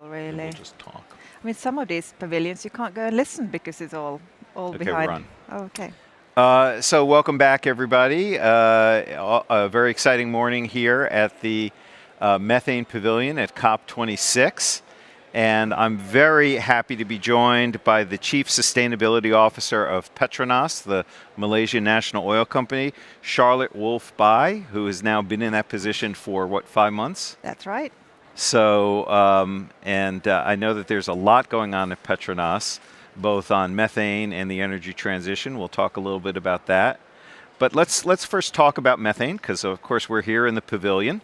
And we'll really. just talk. I mean, some of these pavilions you can't go and listen because it's all Okay, behind. we're on. Oh, okay. So welcome back, everybody. A very exciting morning here at the Methane Pavilion at COP26. And I'm very happy to be joined by the Chief Sustainability Officer of Petronas, the Malaysian national oil company, Charlotte Wolff-Bye, who has now been in that position for, 5 months? That's right. So, I know that there's a lot going on at Petronas, both on methane and the energy transition. We'll talk a little bit about that. But let's first talk about methane, because of course we're here in the pavilion.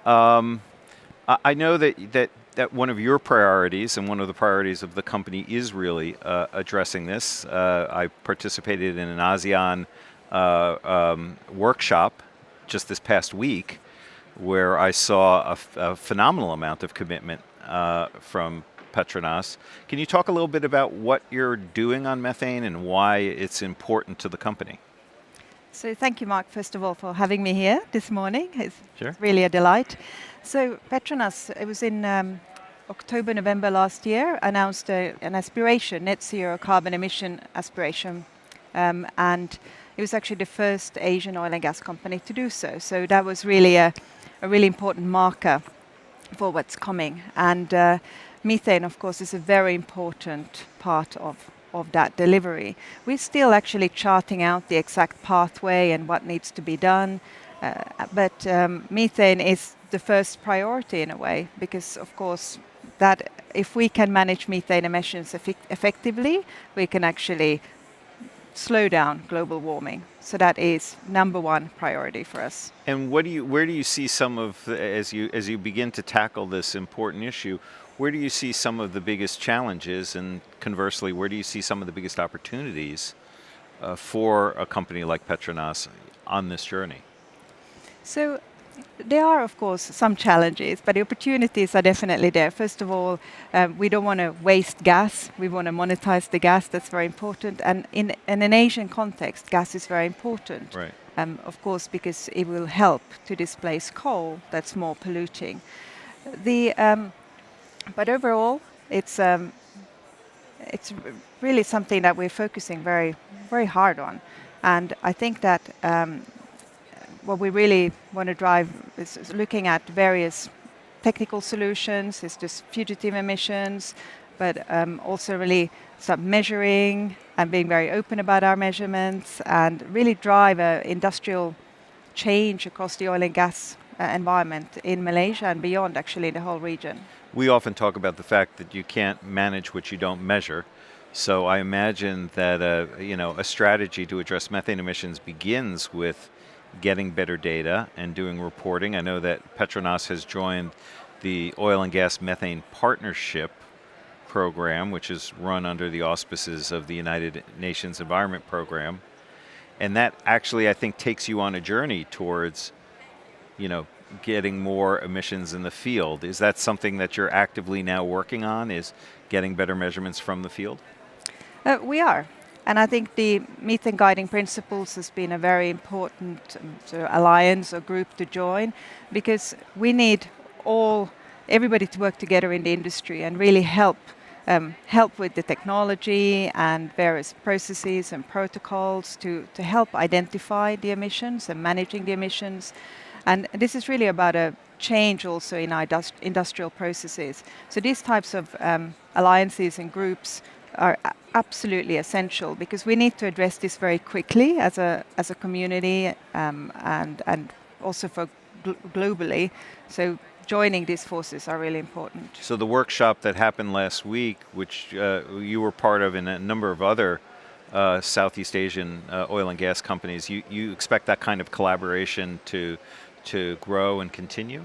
I know that one of your priorities and one of the priorities of the company is really addressing this. I participated in an ASEAN workshop just this past week, where I saw a phenomenal amount of commitment from Petronas. Can you talk a little bit about what you're doing on methane and why it's important to the company? So thank you, Mark, first of all, for having me here this morning. It's Sure. really a delight. So Petronas, it was in October, November last year, announced an aspiration, net zero carbon emission aspiration. And it was actually the first Asian oil and gas company to do so. So that was really a really important marker for what's coming. And methane, of course, is a very important part of that delivery. We're still actually charting out the exact pathway and what needs to be done. But methane is the first priority in a way, because, of course, that if we can manage methane emissions effectively, we can actually slow down global warming. So that is number one priority for us. And where do you see some of, as you begin to tackle this important issue, where do you see some of the biggest challenges, and conversely, where do you see some of the biggest opportunities for a company like Petronas on this journey? So there are, of course, some challenges, but the opportunities are definitely there. First of all, we don't want to waste gas. We want to monetize the gas. That's very important. And in an Asian context, gas is very important. Right. Of course, because it will help to displace coal that's more polluting. But overall, it's really something that we're focusing very, very hard on. And I think that what we really want to drive is looking at various technical solutions. It's just fugitive emissions, but also really start measuring and being very open about our measurements, and really drive an industrial change across the oil and gas environment in Malaysia and beyond, actually, the whole region. We often talk about the fact that you can't manage what you don't measure. So I imagine that a strategy to address methane emissions begins with getting better data and doing reporting. I know that Petronas has joined the Oil and Gas Methane Partnership Program, which is run under the auspices of the United Nations Environment Program. And that actually, I think, takes you on a journey towards, getting more emissions in the field. Is that something that you're actively now working on, is getting better measurements from the field? We are. And I think the methane guiding principles has been a very important sort of alliance or group to join, because we need everybody to work together in the industry and really help with the technology and various processes and protocols to help identify the emissions and managing the emissions. And this is really about a change also in our industrial processes. So these types of alliances and groups are absolutely essential, because we need to address this very quickly as a community, and also for globally. So joining these forces are really important. So the workshop that happened last week, which you were part of, and a number of other Southeast Asian oil and gas companies, you expect that kind of collaboration to grow and continue?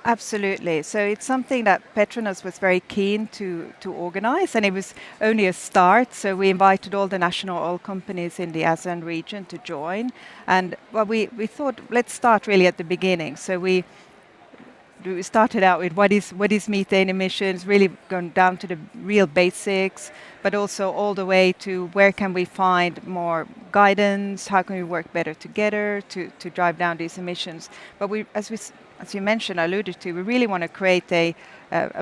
Absolutely. So it's something that Petronas was very keen to organize, and it was only a start. So we invited all the national oil companies in the ASEAN region to join. And we thought, let's start really at the beginning. So we we started out with what is methane emissions, really going down to the real basics, but also all the way to where can we find more guidance, how can we work better together to drive down these emissions. But as you mentioned, alluded to, we really want to create a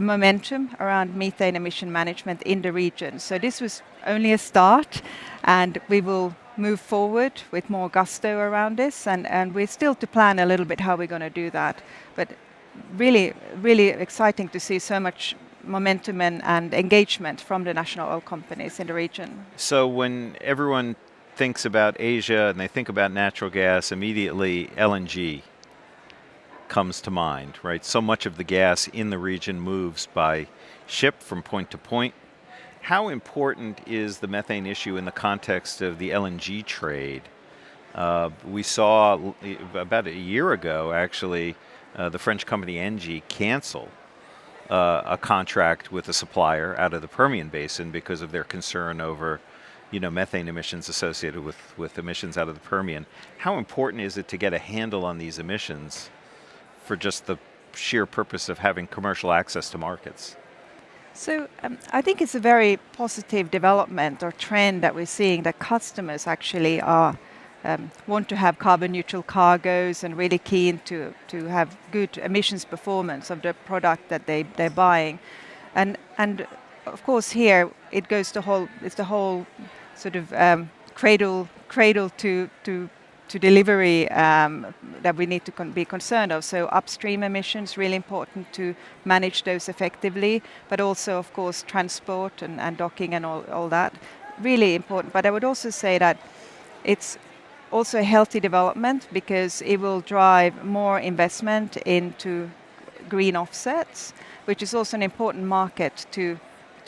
momentum around methane emission management in the region. So this was only a start, and we will move forward with more gusto around this, and we're still to plan a little bit how we're going to do that. But really, really exciting to see so much momentum and engagement from the national oil companies in the region. So when everyone thinks about Asia and they think about natural gas, immediately LNG comes to mind, right? So much of the gas in the region moves by ship from point to point. How important is the methane issue in the context of the LNG trade? We saw about a year ago, actually, the French company Engie cancel a contract with a supplier out of the Permian Basin because of their concern over, methane emissions associated with emissions out of the Permian. How important is it to get a handle on these emissions for just the sheer purpose of having commercial access to markets? So I think it's a very positive development or trend that we're seeing, that customers actually are want to have carbon neutral cargoes and really keen to have good emissions performance of the product that they're buying. And of course here it's the whole sort of cradle to delivery that we need to be concerned of. So upstream emissions, really important to manage those effectively, but also of course transport and docking and all that, really important. But I would also say that it's also a healthy development because it will drive more investment into green offsets, which is also an important market to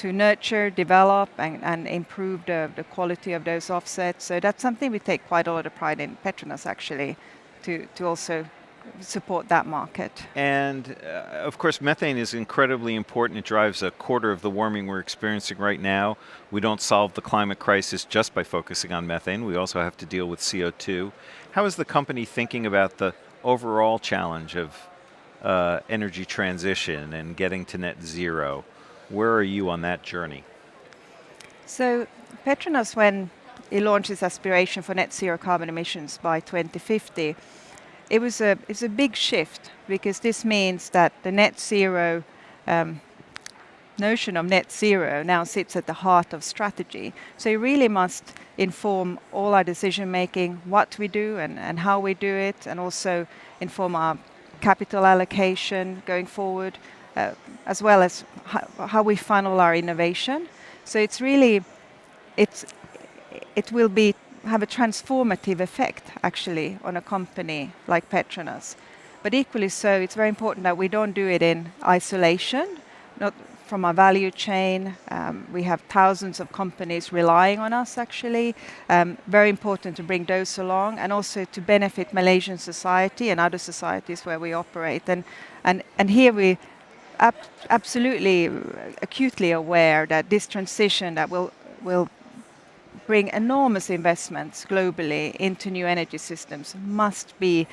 nurture, develop, and improve the quality of those offsets. So that's something we take quite a lot of pride in Petronas, actually, to also support that market. And of course, methane is incredibly important. It drives a quarter of the warming we're experiencing right now. We don't solve the climate crisis just by focusing on methane. We also have to deal with CO2. How is the company thinking about the overall challenge of energy transition and getting to net zero? Where are you on that journey? So Petronas, when it launched its aspiration for net zero carbon emissions by 2050, it's a big shift, because this means that the net zero notion of net zero now sits at the heart of strategy. So it really must inform all our decision making, what we do and how we do it, and also inform our capital allocation going forward, as well as how we funnel our innovation. So it's really, it will have a transformative effect actually on a company like Petronas. But equally so, it's very important that we don't do it in isolation, not from our value chain. We have thousands of companies relying on us actually. Very important to bring those along, and also to benefit Malaysian society and other societies where we operate. And here we absolutely acutely aware that this transition that will bring enormous investments globally into new energy systems must be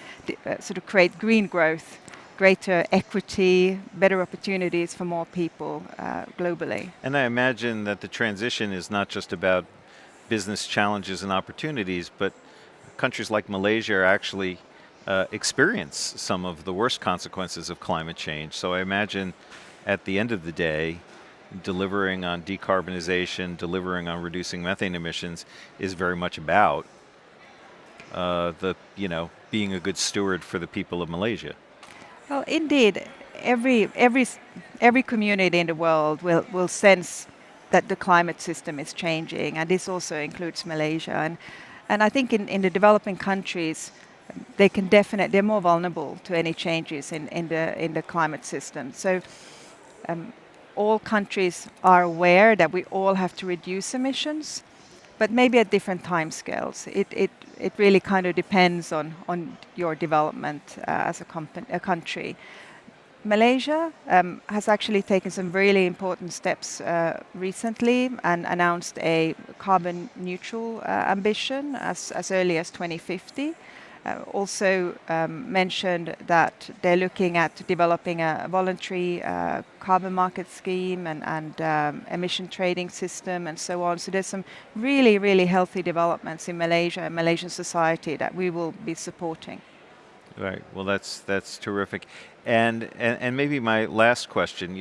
sort of create green growth, greater equity, better opportunities for more people globally. And I imagine that the transition is not just about business challenges and opportunities, but countries like Malaysia actually experience some of the worst consequences of climate change. So I imagine at the end of the day, delivering on decarbonization, delivering on reducing methane emissions is very much about being a good steward for the people of Malaysia. Well, indeed, every community in the world will sense that the climate system is changing, and this also includes Malaysia. And I think in the developing countries, they're more vulnerable to any changes in the climate system. So all countries are aware that we all have to reduce emissions, but maybe at different timescales. It really kind of depends on your development as a country. Malaysia has actually taken some really important steps recently and announced a carbon neutral ambition as early as 2050. also mentioned that they're looking at developing a voluntary carbon market scheme and emission trading system and so on. So there's some really, really healthy developments in Malaysia and Malaysian society that we will be supporting. Right. Well, that's terrific. And maybe my last question.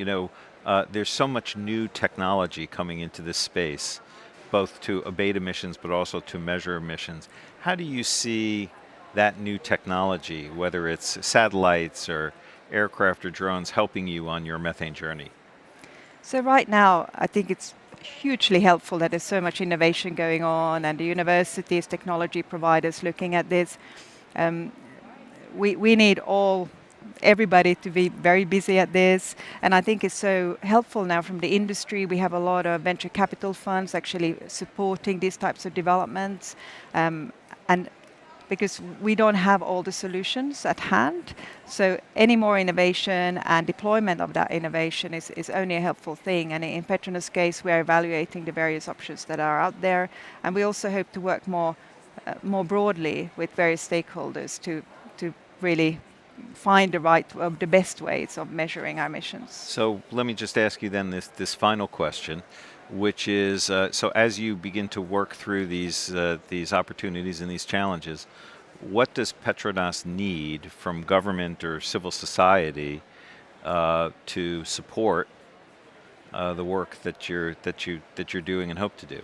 There's so much new technology coming into this space, both to abate emissions but also to measure emissions. How do you see that new technology, whether it's satellites or aircraft or drones, helping you on your methane journey? So right now, I think it's hugely helpful that there's so much innovation going on, and the universities, technology providers looking at this. We need everybody to be very busy at this, and I think it's so helpful now from the industry. We have a lot of venture capital funds actually supporting these types of developments, and because we don't have all the solutions at hand, so any more innovation and deployment of that innovation is only a helpful thing. And in Petronas' case, we are evaluating the various options that are out there, and we also hope to work more broadly with various stakeholders to really find the best ways of measuring our emissions. So let me just ask you then this final question, which is, so as you begin to work through these opportunities and these challenges, what does Petronas need from government or civil society to support the work that you're doing and hope to do?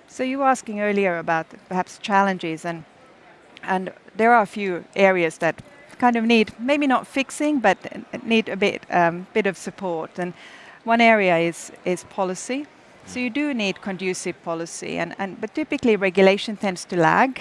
So you were asking earlier about perhaps challenges, and there are a few areas that kind of need, maybe not fixing, but need a bit of support. And one area is policy. So you do need conducive policy, but typically regulation tends to lag.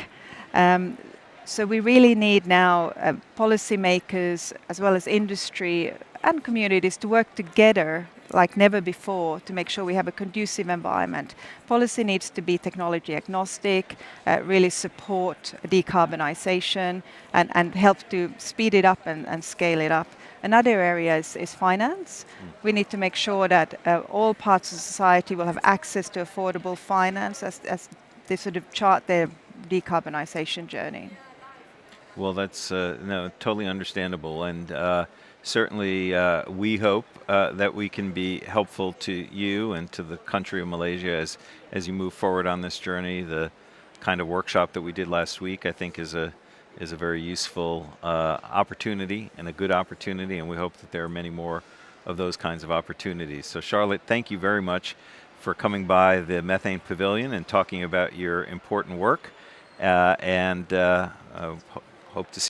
So we really need now policymakers as well as industry and communities to work together like never before to make sure we have a conducive environment. Policy needs to be technology agnostic, really support decarbonization and help to speed it up and scale it up. Another area is finance. We need to make sure that all parts of society will have access to affordable finance as they sort of chart their decarbonization journey. Well, that's totally understandable, and certainly we hope that we can be helpful to you and to the country of Malaysia as you move forward on this journey. The kind of workshop that we did last week, I think, is a very useful opportunity and a good opportunity, and we hope that there are many more of those kinds of opportunities. So Charlotte, thank you very much for coming by the Methane Pavilion and talking about your important work, and hope to see